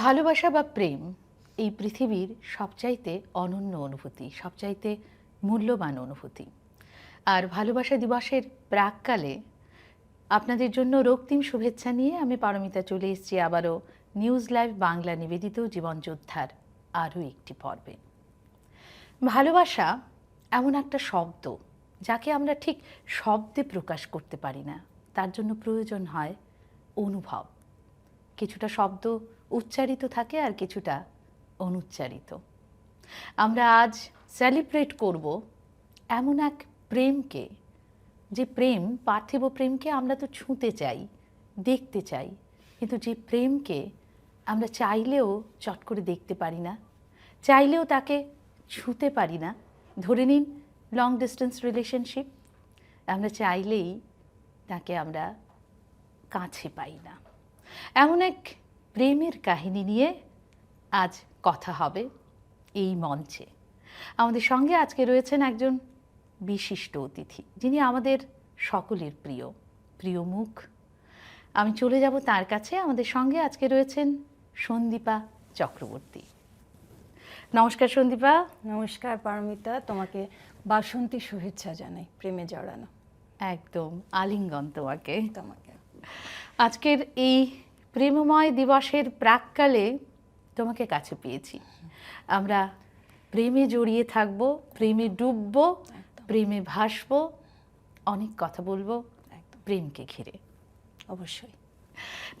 ভালোবাসা বা প্রেম এই পৃথিবীর সবচাইতে অনন্য অনুভূতি, সবচাইতে মূল্যবান অনুভূতি। আর ভালোবাসা দিবসের প্রাককালে আপনাদের জন্য রক্তিম শুভেচ্ছা নিয়ে আমি পারমিতা চলে এসেছি আবারও নিউজ লাইভ বাংলা নিবেদিত জীবনযোদ্ধার আরও একটি পর্বে। ভালোবাসা এমন একটা শব্দ যাকে আমরা ঠিক শব্দে প্রকাশ করতে পারি না, তার জন্য প্রয়োজন হয় অনুভব। কিছুটা শব্দ উচ্চারিত থাকে আর কিছুটা অনুচ্চারিত। আমরা আজ সেলিব্রেট করব এমন এক প্রেমকে, যে প্রেম, পার্থিব প্রেমকে আমরা তো ছুঁতে চাই, দেখতে চাই, কিন্তু যে প্রেমকে আমরা চাইলেও চট করে দেখতে পারি না, চাইলেও তাকে ছুঁতে পারি না। ধরে নিন লং ডিস্টেন্স রিলেশনশিপ, আমরা চাইলেই তাকে আমরা কাছে পাই না। এমন এক প্রেমের কাহিনী নিয়ে আজ কথা হবে এই মঞ্চে। আমাদের সঙ্গে আজকে রয়েছেন একজন বিশিষ্ট অতিথি, যিনি আমাদের সকলের প্রিয় প্রিয় মুখ। আমি চলে যাব তার কাছে। আমাদের সঙ্গে আজকে রয়েছেন সন্দীপা চক্রবর্তী। নমস্কার সন্দীপা। নমস্কার পারমিতা, তোমাকে বাসন্তী শুভেচ্ছা জানাই, প্রেমে জড়ানো। একদম আলিঙ্গন তোমাকে। তোমাকে আজকের এই প্রেমময় দিবসের প্রাককালে তোমাকে কাছে পেয়েছি। আমরা প্রেমে জড়িয়ে থাকব, প্রেমে ডুববো, প্রেমে ভাসবো, অনেক কথা বলবো প্রেমকে ঘিরে। অবশ্যই।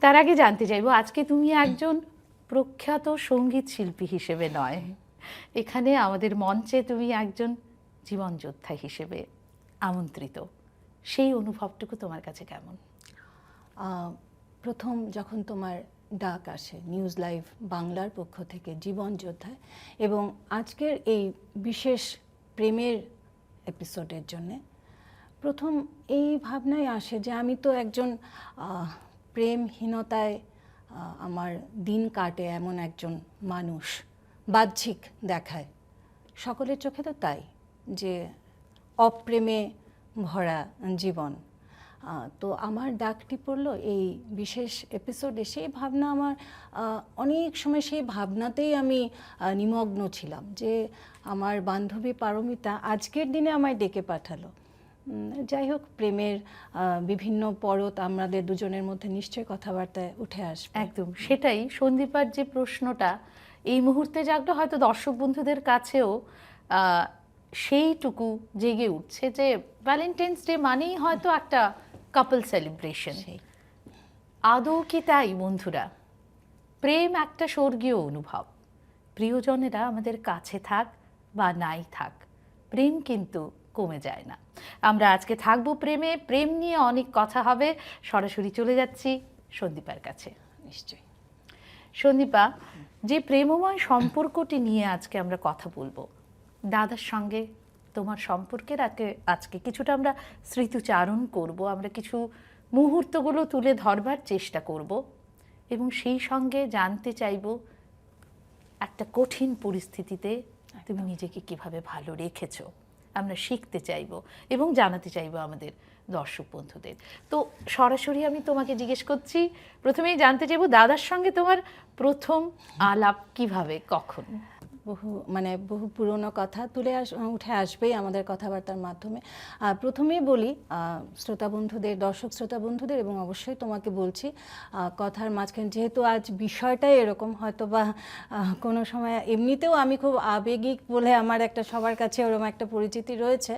তার আগে জানতে চাইবো, আজকে তুমি একজন প্রখ্যাত সঙ্গীত শিল্পী হিসেবে নয়, এখানে আমাদের মঞ্চে তুমি একজন জীবনযোদ্ধা হিসেবে আমন্ত্রিত। সেই অনুভবটুকু তোমার কাছে কেমন? প্রথম যখন তোমার ডাক আসে নিউজ লাইভ বাংলার পক্ষ থেকে জীবন যোদ্ধায়, এবং আজকের এই বিশেষ প্রেমের এপিসোডের জন্যে, প্রথম এই ভাবনাই আসে যে আমি তো একজন প্রেমহীনতায় আমার দিন কাটে এমন একজন মানুষ, বাহ্যিক দেখায়, সকলের চোখে তো তাই, যে অপ্রেমে ভরা জীবন। তো আমার ডাকটি পড়লো এই বিশেষ এপিসোডে। সেই ভাবনা আমার অনেক সময়, সেই ভাবনাতেই আমি নিমগ্ন ছিলাম যে আমার বান্ধবী পারমিতা আজকের দিনে আমায় ডেকে পাঠালো। যাই হোক, প্রেমের বিভিন্ন পরত আমাদের দুজনের মধ্যে নিশ্চয়ই কথাবার্তায় উঠে আসবে। একদম সেটাই। সন্দীপার যে প্রশ্নটা এই মুহূর্তে জাগলো, হয়তো দর্শক বন্ধুদের কাছেও সেইটুকু জেগে উঠছে যে ভ্যালেন্টাইন্স ডে মানেই হয়তো একটা কাপল সেলিব্রেশন। আদৌ কি তাই বন্ধুরা? প্রেম একটা স্বর্গীয় অনুভব। প্রিয়জনেরা আমাদের কাছে থাক বা নাই থাক, প্রেম কিন্তু কমে যায় না। আমরা আজকে থাকবো প্রেমে, প্রেম নিয়ে অনেক কথা হবে। সরাসরি চলে যাচ্ছি সন্দীপার কাছে। নিশ্চয়ই। সন্দীপা, যে প্রেমময় সম্পর্কটি নিয়ে আজকে আমরা কথা বলবো, দাদার সঙ্গে তোমার সম্পর্কের আজকে কিছুটা আমরা স্মৃতিচারণ করব, আমরা কিছু মুহূর্তগুলো তুলে ধরবার চেষ্টা করব, এবং সেই সঙ্গে জানতে চাইব একটা কঠিন পরিস্থিতিতে তুমি নিজেকে কিভাবে ভালো রেখেছো। আমরা শিখতে চাইব এবং জানাতে চাইব আমাদের দর্শক বন্ধুদের। তো সরাসরি আমি তোমাকে জিজ্ঞেস করছি, প্রথমেই জানতে চাইব দাদার সঙ্গে তোমার প্রথম আলাপ কিভাবে, কখন? বহু পুরনো কথা উঠে আসবেই আমাদের কথাবার্তার মাধ্যমে। প্রথমেই বলি শ্রোতা বন্ধুদের, দর্শক শ্রোতা বন্ধুদের, এবং অবশ্যই তোমাকে বলছি কথার মাঝখানে, যেহেতু আজ বিষয়টাই এরকম, হয়তো বা কোনো সময় এমনিতেও আমি খুব আবেগিক বলে আমার একটা সবার কাছে ওরকম একটা পরিচিতি রয়েছে,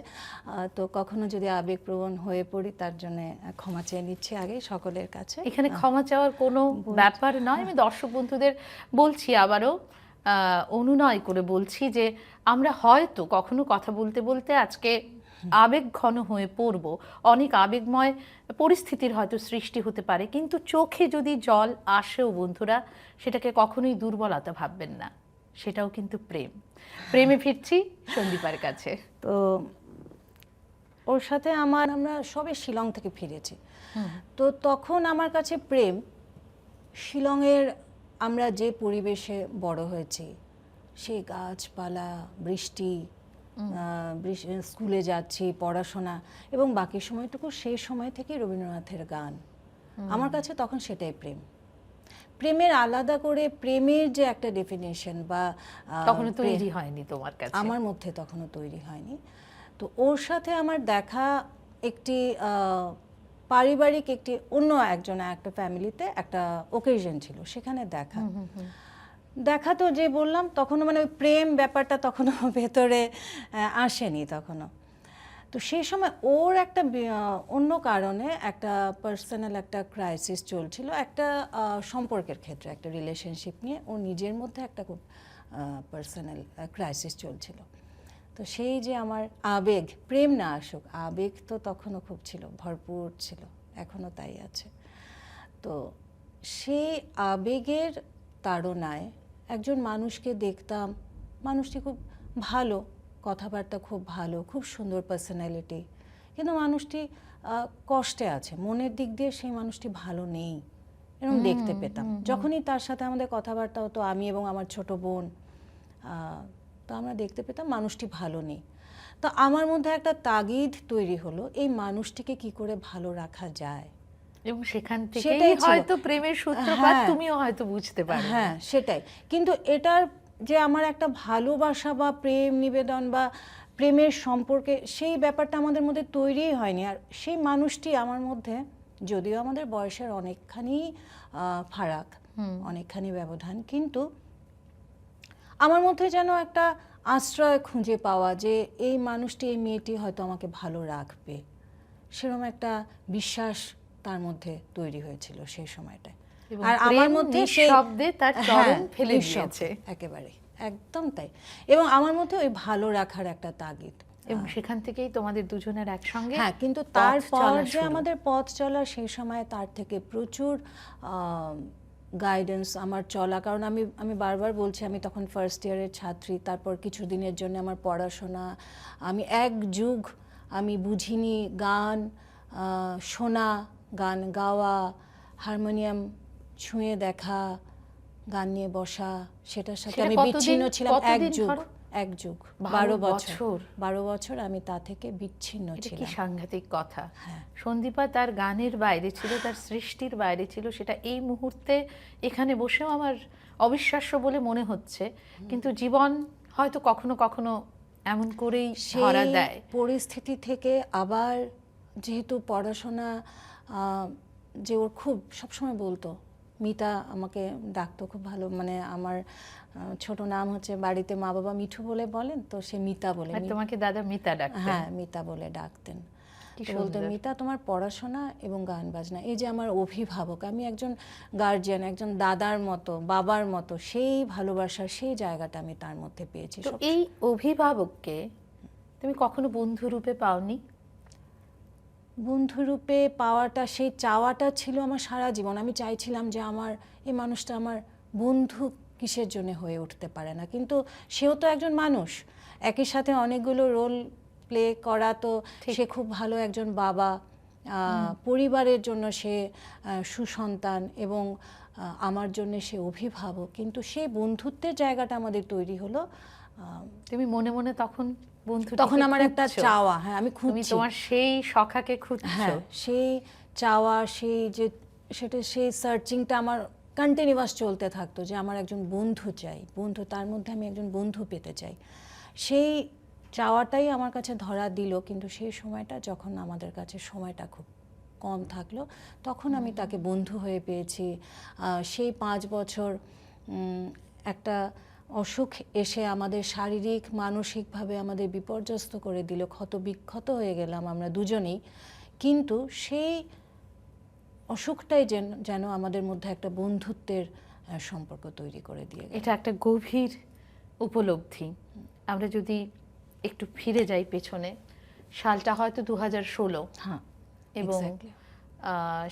তো কখনো যদি আবেগপ্রবণ হয়ে পড়ি তার জন্য ক্ষমা চেয়ে নিচ্ছি আগে সকলের কাছে। এখানে ক্ষমা চাওয়ার কোনো ব্যাপার নয়। আমি দর্শক বন্ধুদের বলছি, আবারও অনুনয় করে বলছি যে আমরা হয়তো কখনো কথা বলতে বলতে আজকে আবেগ ঘন হয়ে পড়ব, অনেক আবেগময় পরিস্থিতির হয়তো সৃষ্টি হতে পারে, কিন্তু চোখে যদি জল আসেও বন্ধুরা, সেটাকে কখনোই দুর্বলতা ভাববেন না, সেটাও কিন্তু প্রেম। প্রেমে ফিরছি সন্দীপার কাছে। তো ওর সাথে আমরা সবে শিলং থেকে ফিরেছি, তো তখন আমার কাছে প্রেম শিলংয়ের, আমরা যে পরিবেশে বড় হয়েছি, সেই গাছপালা, বৃষ্টি, স্কুলে যাচ্ছি, পড়াশোনা, এবং বাকি সময়টুকু সেই সময় থেকে রবীন্দ্রনাথের গান, আমার কাছে তখন সেটাই প্রেম। প্রেমের আলাদা করে প্রেমের যে একটা ডেফিনেশন বা তখনও তৈরি হয়নি তোমার কাছে? আমার মধ্যে তখনও তৈরি হয়নি। তো ওর সাথে আমার দেখা একটি পারিবারিক একটি অন্য একটা ফ্যামিলিতে একটা ওকেশন ছিল, সেখানে দেখা তো যে বললাম তখনও মানে ওই প্রেম ব্যাপারটা তখনও ভেতরে আসেনি তখনও। তো সেই সময় ওর একটা অন্য কারণে একটা পার্সোনাল একটা ক্রাইসিস চলছিল, একটা সম্পর্কের ক্ষেত্রে, একটা রিলেশনশিপ নিয়ে ওর নিজের মধ্যে একটা খুব পার্সোনাল ক্রাইসিস চলছিল। তো সেই যে আমার আবেগ, প্রেম না আসুক, আবেগ তো তখনও খুব ছিল, ভরপুর ছিল, এখনও তাই আছে। তো সেই আবেগের তাড়নায় একজন মানুষকে দেখতাম, মানুষটি খুব ভালো, কথাবার্তা খুব ভালো, খুব সুন্দর পার্সোনালিটি, কিন্তু মানুষটি কষ্টে আছে, মনের দিক দিয়ে সেই মানুষটি ভালো নেই, এরকম দেখতে পেতাম। যখনই তার সাথে আমাদের কথাবার্তা হতো, আমি এবং আমার ছোট বোন, তো আমরা দেখতে পেতাম মানুষটি ভালো নেই। তো আমার মধ্যে একটা তাগিদ তৈরি হলো, এই মানুষটিকে কি করে ভালো রাখা যায়। এবং সেখান থেকেই হয়তো প্রেমের সূত্রপাত, তুমিও হয়তো বুঝতে পারো। হ্যাঁ, সেটাই। কিন্তু এটার যে আমার একটা ভালোবাসা বা প্রেম নিবেদন বা প্রেমের সম্পর্কে, সেই ব্যাপারটা আমাদের মধ্যে তৈরিই হয়নি। আর সেই মানুষটি আমার মধ্যে, যদিও আমাদের বয়সের অনেকখানি ফারাক, অনেকখানি ব্যবধান, কিন্তু আমার মধ্যে যেন একটা আশ্রয় খুঁজে পাওয়া, যে এই মানুষটি, এই মেয়েটি হয়তো আমাকে ভালো রাখবে, সেরকম একটা বিশ্বাস তার মধ্যে তৈরি হয়েছিল সেই সময়টায়। আর আমার মধ্যে সেই শব্দে তার চরণ ফেলে দিয়েছে একেবারে, একদম তাই। এবং আমার মধ্যে ওই ভালো রাখার একটা তাগিদ, এবং সেখান থেকেই তোমাদের দুজনের একসঙ্গে। হ্যাঁ, কিন্তু তারপর যে আমাদের পথ চলা, সেই সময় তার থেকে প্রচুর গাইডেন্স আমার চলা, কারণ আমি বারবার বলছি, আমি তখন ফার্স্ট ইয়ারের ছাত্রী, তারপর কিছুদিনের জন্য আমার পড়াশোনা, আমি এক যুগ আমি বুঝিনি গান শোনা, গান গাওয়া, হারমোনিয়াম ছুঁয়ে দেখা, গান নিয়ে বসা, সেটার সাথে আমি বিচ্ছিন্ন ছিলাম এক যুগ 12 বছর আমি তা থেকে বিচ্ছিন্ন ছিলাম। কি সাংঘাতিক কথা! সন্দীপা তার গানের বাইরে ছিল, তার সৃষ্টির বাইরে ছিল, সেটা এই মুহূর্তে এখানে বসেও আমার অবিশ্বাস্য বলে মনে হচ্ছে, কিন্তু জীবন হয়তো কখনো কখনো এমন করেই ধরা দেয়। পরিস্থিতি থেকে আবার, যেহেতু পড়াশোনা, যে ওর খুব সবসময় বলতো, মিতা আমাকে ডাকতো খুব ভালো, মানে আমার ছোট নাম হচ্ছে বাড়িতে মা বাবা মিঠু বলে বলেন, তো সে মিতা বলে, তোমাকে দাদা মিতা ডাকতেন? হ্যাঁ, মিতা বলে ডাকতেন। বলতেন, মিতা তোমার পড়াশোনা এবং গান বাজনা, এই যে আমার অভিভাবক, আমি একজন গার্জিয়ান, একজন দাদার মতো, বাবার মতো, সেই ভালোবাসার সেই জায়গাটা আমি তার মধ্যে পেয়েছি। তো এই অভিভাবককে তুমি কখনো বন্ধু রূপে পাওনি? বন্ধুরূপে পাওয়াটা, সেই চাওয়াটা ছিল আমার সারা জীবন। আমি চাইছিলাম যে আমার এই মানুষটা আমার বন্ধু কিসের জন্য হয়ে উঠতে পারে না, কিন্তু সেও তো একজন মানুষ, একই সাথে অনেকগুলো রোল প্লে করা, তো সে খুব ভালো একজন বাবা, পরিবারের জন্য সে সুসন্তান, এবং আমার জন্য সে অভিভাবক, কিন্তু সেই বন্ধুত্বের জায়গাটা আমাদের তৈরি হলো। তুমি মনে মনে তখন আমার একটা চাওয়া, হ্যাঁ, আমি খুঁজছি, তোমার সেই সখাকে খুঁজছো, হ্যাঁ, সেই চাওয়া, সেই যে সেই সার্চিংটা আমার কন্টিনিউয়াস চলতে থাকতো, যে আমার একজন বন্ধু চাই, বন্ধু, তার মধ্যে আমি একজন বন্ধু পেতে চাই। সেই চাওয়াটাই আমার কাছে ধরা দিল, কিন্তু সেই সময়টা, যখন আমাদের কাছে সময়টা খুব কম থাকলো, তখন আমি তাকে বন্ধু হয়ে পেয়েছি। সেই 5 বছর একটা অসুখ এসে আমাদের শারীরিক মানসিকভাবে আমাদের বিপর্যস্ত করে দিল, ক্ষত বিক্ষত হয়ে গেলাম আমরা দুজনেই, কিন্তু সেই অসুখটাই যেন আমাদের মধ্যে একটা বন্ধুত্বের সম্পর্ক তৈরি করে দিয়ে গেল। এটা একটা গভীর উপলব্ধি। আমরা যদি একটু ফিরে যাই পেছনে, সালটা হয়তো 2016, হ্যাঁ, এবং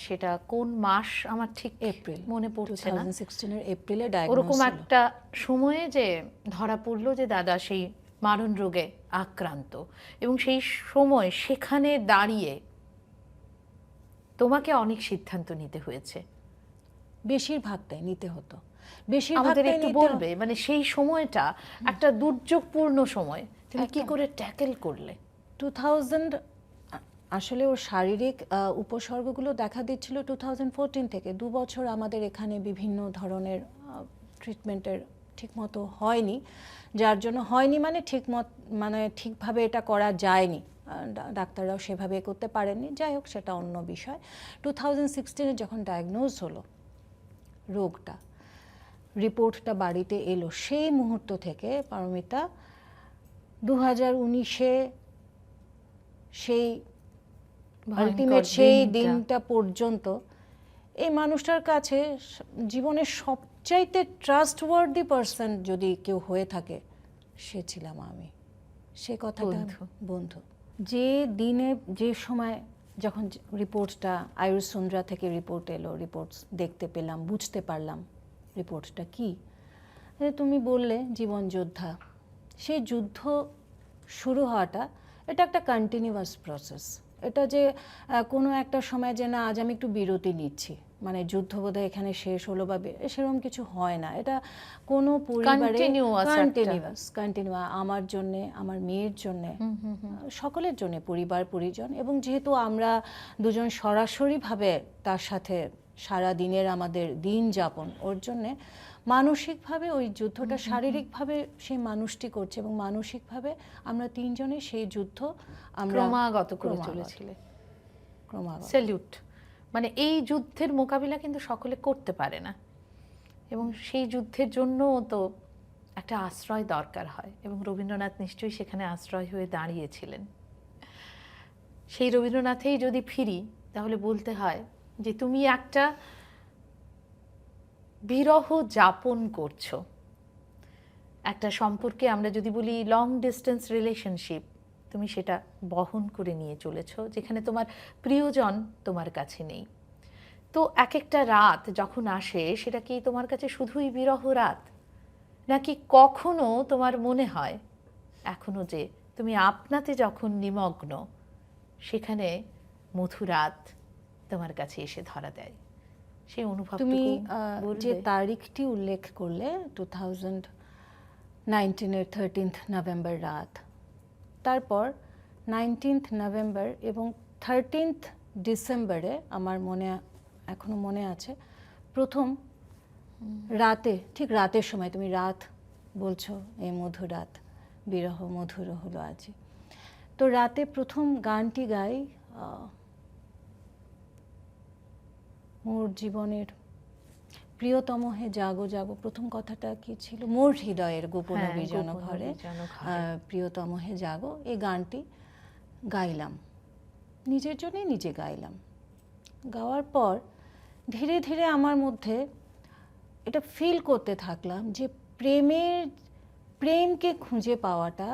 সেটা কোন মাস আমার ঠিক এপ্রিল মনে পড়ছে না, 2016 এপ্রিলে ডায়াগনোস ওরকম একটা সময়ে যে ধরা পড়লো যে দাদা সেই মারণ রোগে আক্রান্ত, এবং সেই সময় সেখানে দাঁড়িয়ে তোমাকে অনেক সিদ্ধান্ত নিতে হয়েছে। বেশিরভাগটাই নিতে হতো। আমাদের একটু বলবে, মানে সেই সময়টা একটা দুর্যোগপূর্ণ সময়, তুমি কি করে ট্যাকেল করলে? আসলে ওর শারীরিক উপসর্গগুলো দেখা দিচ্ছিল 2014 থেকে। 2 বছর আমাদের এখানে বিভিন্ন ধরনের ট্রিটমেন্টের ঠিকমতো হয়নি, যার জন্য হয়নি মানে মানে ঠিকভাবে এটা করা যায়নি, ডাক্তাররাও সেভাবে করতে পারেননি। যাই হোক, সেটা অন্য বিষয়। 2016-এ যখন ডায়াগনোজ হলো রোগটা, রিপোর্টটা বাড়িতে এলো, সেই মুহূর্ত থেকে পারমিতা 2019-এ সেই আলটিমেট সেই দিনটা পর্যন্ত এই মানুষটার কাছে জীবনের সবচাইতে ট্রাস্টওয়ার্দি পারসন যদি কেউ হয়ে থাকে, সে ছিলাম আমি। সে কথাটা বন্ধু। যে দিনে যে সময় যখন রিপোর্টটা আয়ুষ সুন্দ্রা থেকে রিপোর্ট এলো, রিপোর্ট দেখতে পেলাম, বুঝতে পারলাম রিপোর্টটা কি। তুমি বললে জীবন যোদ্ধা, সেই যুদ্ধ শুরু হওয়াটা এটা একটা কন্টিনিউয়াস প্রসেস। এটা যে কোনো একটা সময় যে না আজ আমি একটু বিরতি নিচ্ছি, মানে যুদ্ধ বোধহয় এখানে শেষ হলো বা সেরকম কিছু হয় না। এটা কোনো পরিবারে কন্টিনিউ, আমার জন্যে, আমার মেয়ের জন্যে, সকলের জন্যে, পরিবার পরিজন। এবং যেহেতু আমরা দুজন সরাসরিভাবে তার সাথে সারা দিনের আমাদের দিন যাপন, ওর জন্যে মানসিকভাবে ওই যুদ্ধটা শারীরিকভাবে সেই মানুষটি করছে এবং মানসিকভাবে আমরা তিনজনে সেই যুদ্ধ আমরা ক্রমাগত করে চলেছিলেন। স্যালিউট। মানে এই যুদ্ধের মোকাবিলা কিন্তু সকলে করতে পারে না, এবং সেই যুদ্ধের জন্য তো একটা আশ্রয় দরকার হয়, এবং রবীন্দ্রনাথ নিশ্চয়ই সেখানে আশ্রয় হয়ে দাঁড়িয়েছিলেন। সেই রবীন্দ্রনাথেই যদি ফিরি, তাহলে বলতে হয় যে তুমি একটা বিরহ যাপন করছো একটা সম্পর্কে। আমরা যদি বলি লং ডিস্টেন্স রিলেশনশিপ, তুমি সেটা বহন করে নিয়ে চলেছো, যেখানে তোমার প্রিয়জন তোমার কাছে নেই। তো এক একটা রাত যখন আসে, সেটা কি তোমার কাছে শুধুই বিরহ রাত, নাকি কখনো তোমার মনে হয় এখনো যে তুমি আপনাতে যখন নিমগ্ন, সেখানে মধুরাত তোমার কাছে এসে ধরা দেয়? সেই অনুভব তুমি যে তারিখটি উল্লেখ করলে 2019-এর 13th নভেম্বর রাত, তারপর 19th নভেম্বর এবং 13th ডিসেম্বরে আমার এখনো মনে আছে, প্রথম রাতে, ঠিক রাতের সময়, তুমি রাত বলছো, এই মধুর রাত, বিরহ মধুর হলো আজি। তো রাতে প্রথম গানটি গাই, মোর জীবনের প্রিয়তম হে জাগো জাগো। প্রথম কথাটা কি ছিল? মোর হৃদয়ের গোপন বিজন ঘরে প্রিয়তম হে জাগো। এই গানটি গাইলাম, নিজের জন্যই নিজে গাইলাম। গাওয়ার পর ধীরে ধীরে আমার মধ্যে এটা ফিল করতে থাকলাম যে প্রেমকে খুঁজে পাওয়াটা,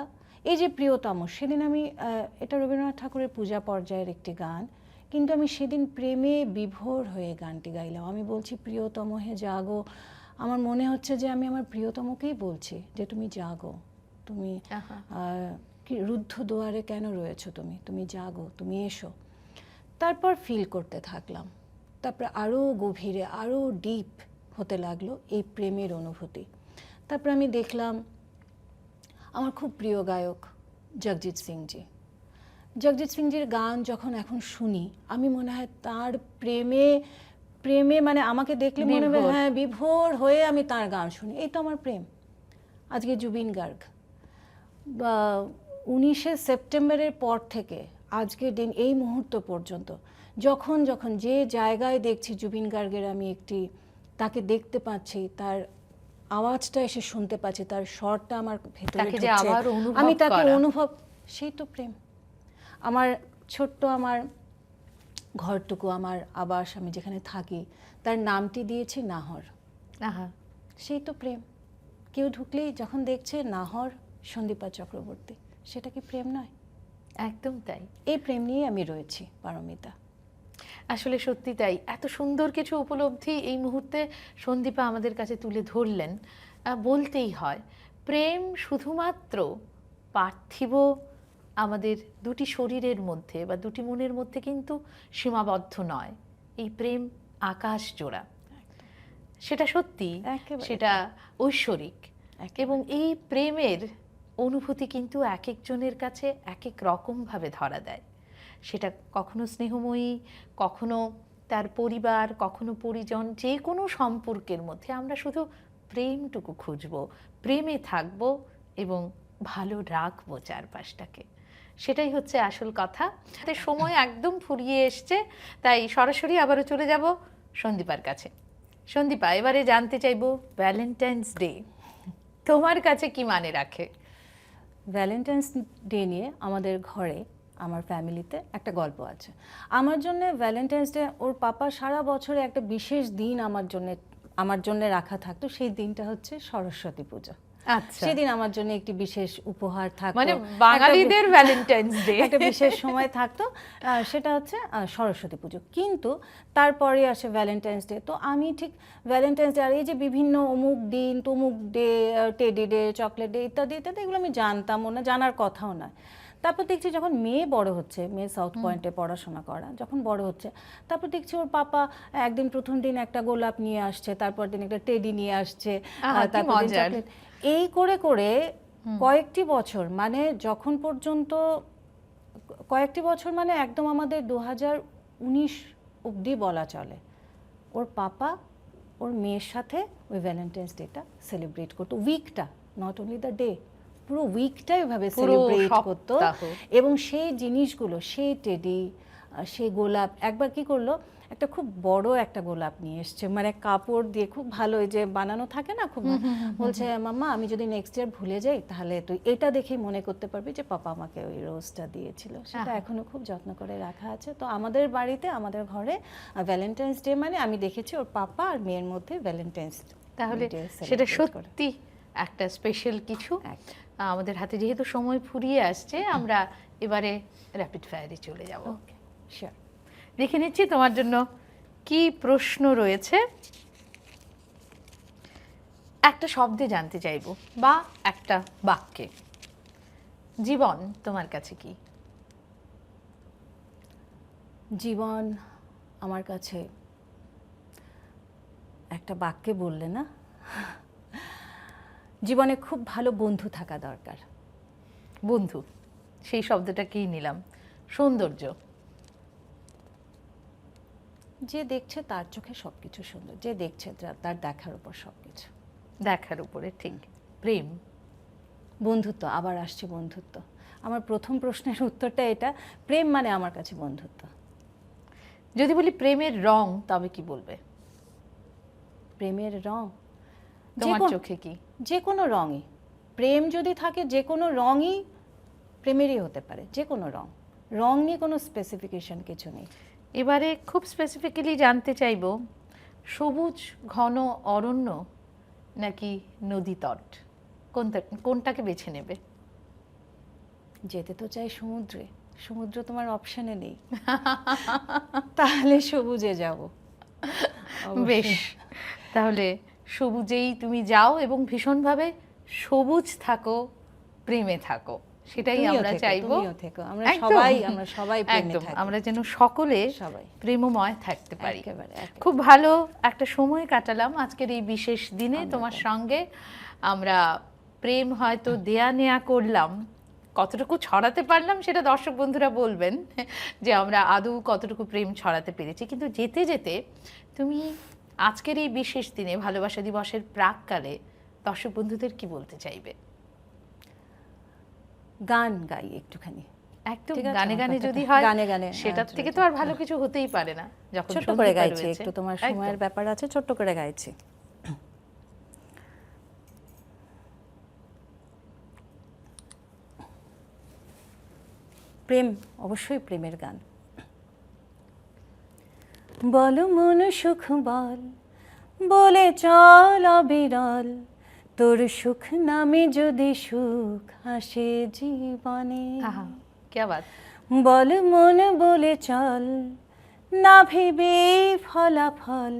এই যে প্রিয়তম, সেদিন আমি, এটা রবীন্দ্রনাথ ঠাকুরের পূজা পর্যায়ের একটি গান, কিন্তু আমি সেদিন প্রেমে বিভোর হয়ে গানটি গাইলাম। আমি বলছি প্রিয়তম হে জাগো, আমার মনে হচ্ছে যে আমি আমার প্রিয়তমকেই বলছি যে তুমি জাগো, তুমি কি রুদ্ধ দুয়ারে কেন রয়েছো, তুমি জাগো, তুমি এসো। তারপর ফিল করতে থাকলাম, তারপর আরও গভীরে, আরও ডিপ হতে লাগলো এই প্রেমের অনুভূতি। তারপর আমি দেখলাম আমার খুব প্রিয় গায়ক জগজিৎ সিংজির গান যখন এখন শুনি, আমি মনে হয় তার প্রেমে মানে আমাকে দেখলে মনে হয় হ্যাঁ বিভোর হয়ে আমি তার গান শুনি। এই তো আমার প্রেম। আজকে জুবিন গার্গ, বা 19শে সেপ্টেম্বরের পর থেকে আজকের দিন এই মুহূর্ত পর্যন্ত যখন যে জায়গায় দেখছি জুবিন গার্গের, আমি তাকে দেখতে পাচ্ছি, তার আওয়াজটা এসে শুনতে পাচ্ছি, তার স্বরটা আমার ভেতরে ঢুকছে, আমি তাকে অনুভব, সেই তো প্রেম। আমার ছোট্ট আমার ঘরটুকু, আমার আবাস, আমি যেখানে থাকি, তার নামটি দিয়েছি নাহর। সেই তো প্রেম। কেউ ঢুকলেই যখন দেখছে নাহর সন্দীপা চক্রবর্তী, সেটা কি প্রেম নয়? একদম তাই। এই প্রেম নিয়ে আমি রয়েছি পারমিতা। আসলে সত্যি তাই। এত সুন্দর কিছু উপলব্ধি এই মুহূর্তে সন্দীপা আমাদের কাছে তুলে ধরলেন। বলতেই হয়, প্রেম শুধুমাত্র পার্থিব আমাদের দুটি শরীরের মধ্যে বা দুটি মনের মধ্যে কিন্তু সীমাবদ্ধ নয়। এই প্রেম আকাশ জোড়া, সেটা সত্যি, সেটা ঐশ্বরিক। এবং এই প্রেমের অনুভূতি কিন্তু এক একজনের কাছে এক এক রকমভাবে ধরা দেয়। সেটা কখনো স্নেহময়ী, কখনো তার পরিবার, কখনো পরিজন, যে কোনো সম্পর্কের মধ্যে আমরা শুধু প্রেমটুকু খুঁজবো, প্রেমে থাকবো এবং ভালো রাখবো চারপাশটাকে। সেটাই হচ্ছে আসল কথা। তো সময় একদম ফুরিয়ে এসছে, তাই সরাসরি আবারও চলে যাব সন্দীপার কাছে। সন্দীপা, এবারে জানতে চাইবো ভ্যালেন্টাইন্স ডে তোমার কাছে কি মানে রাখে? ভ্যালেন্টাইন্স ডে নিয়ে আমাদের ঘরে, আমার ফ্যামিলিতে একটা গল্প আছে। আমার জন্য ভ্যালেন্টাইন্স ডে, ওর পাপা সারা বছরে একটা বিশেষ দিন আমার জন্য রাখা থাকতো। সেই দিনটা হচ্ছে সরস্বতী পুজো। আচ্ছা, সেদিন আমার জন্য একটি বিশেষ উপহার থাকতো, মানে বাঙালিদের ভ্যালেন্টাইন্স ডে একটা বিশেষ সময় থাকতো, সেটা হচ্ছে সরস্বতী পুজো। কিন্তু তারপরে আসে ভ্যালেন্টাইন্স ডে। তো আমি ঠিক ভ্যালেন্টাইন্স ডে আর এই যে বিভিন্ন অমুক দিন, তমুক day, teddy day, chocolate day ইত্যাদি ইত্যাদি, এগুলো আমি জানতামও না, জানার কথাও নয়। তারপর দেখছি যখন মেয়ে বড় হচ্ছে, মেয়ে সাউথ পয়েন্টে পড়াশোনা করা, যখন বড় হচ্ছে, তারপর দেখছি ওর পাপা একদিন প্রথম দিন একটা গোলাপ নিয়ে আসছে, তারপর দিন একটা টেডি নিয়ে আসছে, আহা, কি তারপর দিন মজার। চকলেট। এই করে করে কয়েকটি বছর, মানে যখন পর্যন্ত কয়েকটি বছর, মানে একদম আমাদের 2019 অবধি বলা চলে, ওর পাপা ওর মেয়ের সাথে ওই ভ্যালেন্টাইন্স ডেটা সেলিব্রেট করতো। উইকটা, নট অনলি দ্য ডে, পুরো উইকটাই ওইভাবে সেলিব্রেট করতো। এবং সেই জিনিসগুলো, সেই টেডি, সেই গোলাপ, একবার কি করলো, একটা খুব বড় একটা গোলাপ নিয়ে এসছে, মানে কাপড় দিয়ে খুব ভালো, এই যে বানানো থাকে না খুব, বলছে মাম্মা আমি যদি নেক্সট ইয়ার ভুলে যাই তাহলে তুই এটা দেখেই মনে করতে পারবি যে পাপা আমাকে ওই রোজটা দিয়েছিল। সেটা এখনো খুব যত্ন করে রাখা আছে। তো আমাদের বাড়িতে, আমাদের ঘরে ভ্যালেন্টাইন্স ডে মানে আমি দেখেছি ওর পাপা আর মেয়ের মধ্যে ভ্যালেন্টাইন্স, তাহলে সেটা সত্যি একটা স্পেশাল কিছু। আমাদের হাতে যেহেতু সময় ফুরিয়ে আসছে, আমরা এবারে র্যাপিড ফায়ারে চলে যাব। শিওর। দেখে নিচ্ছি তোমার জন্য কি প্রশ্ন রয়েছে। একটা শব্দে জানতে চাইবো বা একটা বাক্যে। জীবন তোমার কাছে কি? জীবন আমার কাছে একটা বাক্যে বললে না, জীবনে খুব ভালো বন্ধু থাকা দরকার। বন্ধু, সেই শব্দটাকেই নিলাম। সৌন্দর্য, যে দেখছে তার চোখে সবকিছু সুন্দর, যে দেখছে তার দেখার উপর সবকিছু। দেখার উপরে, ঠিক। প্রেম, বন্ধুত্ব, আবার আসছে বন্ধুত্ব। আমার প্রথম প্রশ্নের উত্তরটা এটা, প্রেম মানে আমার কাছে বন্ধুত্ব। যদি বলি প্রেমের রং, তবে কি বলবে? প্রেমের রং তোমার চোখে কি? যে কোনো রঙই, প্রেম যদি থাকে যে কোনো রঙই প্রেমেরই হতে পারে, যে কোনো রং। রং নিয়ে কোনো স্পেসিফিকেশন কিছু নেই। এবারে খুব স্পেসিফিক্যালি জানতে চাইব, সবুজ ঘন অরণ্য নাকি নদী তট, কোনটাকে বেছে নেবে? যেতে তো চাই সমুদ্রে, সমুদ্র তোমার অপশনে নেই, তাহলে সবুজে যাব। বেশ, তাহলে সবুজেই তুমি যাও এবং ভীষণভাবে সবুজ থাকো, প্রেমে থাকো, সেটাই আমরা চাইবো। আমরা সবাই প্রেমে থাকি, আমরা যেন সকলে সবাই প্রেমময় থাকতে পারি। একেবারে। খুব ভালো একটা সময় কাটালাম আজকের এই বিশেষ দিনে তোমার সঙ্গে। আমরা প্রেম হয়তো দেয়া নেয়া করলাম, কতটুকু ছড়াতে পারলাম সেটা দর্শক বন্ধুরা বলবেন যে আমরা আদৌ কতটুকু প্রেম ছড়াতে পেরেছি। কিন্তু যেতে যেতে তুমি আজকের এই বিশেষ দিনে, ভালোবাসা দিবসের প্রাককালে, দর্শক বন্ধুদের কি বলতে চাইবে? গান গাই একটুখানি, একদম গানে গানে যদি হয়, গানে গানে, সেটার থেকে তো আর ভালো কিছু হতেই পারে না। যখন ছোট্ট করে গাইছি, একটু তোমার সময়ের ব্যাপার আছে, ছোট্ট করে গাইছি। প্রেম, অবশ্যই প্রেমের গান। বল মন সুখ বল, বলে চল অবিরল, তোর সুখ নামে যদি সুখ আসে জীবনে। क्या बात। বল মন বলে চল, না ভেবে ফলাফল,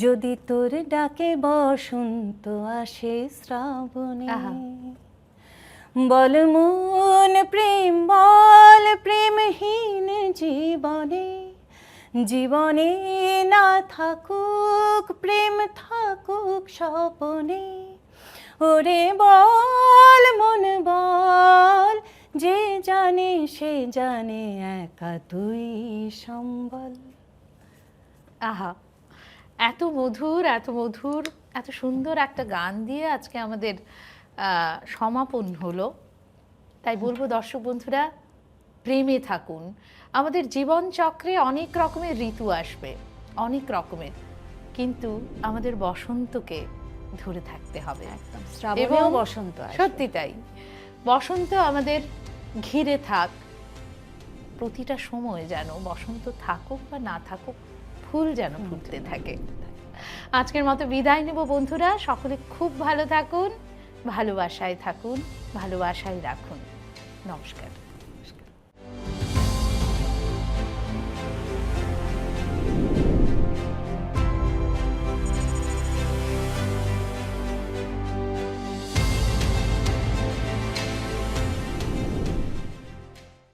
যদি তোর ডাকে বসন্ত আসে শ্রাবণে। বল মন প্রেম বল, প্রেমহীন জীবনে, জীবনে না থাকুক প্রেম, থাকুক স্বপনে। ওরে বল মন বল, যে জানে সে জানে একা তুই সম্বল। আহা, এত মধুর, এত মধুর, এত সুন্দর একটা গান দিয়ে আজকে আমাদের সমাপন হলো। তাই বলবো দর্শক বন্ধুরা, প্রেমে থাকুন। আমাদের জীবন চক্রে অনেক রকমের ঋতু আসবে, অনেক রকমের, কিন্তু আমাদের বসন্তকে ধরে থাকতে হবে। একদম শ্রাবণেও বসন্ত আসবে। সত্যি তাই, বসন্ত আমাদের ঘিরে থাক। প্রতিটা সময় যেন বসন্ত থাকুক বা না থাকুক, ফুল যেন ফুটতে থাকে। আজকের মতো বিদায় নেব বন্ধুরা। সকলে খুব ভালো থাকুন, ভালোবাসায় থাকুন, ভালোবাসায় রাখুন। নমস্কার।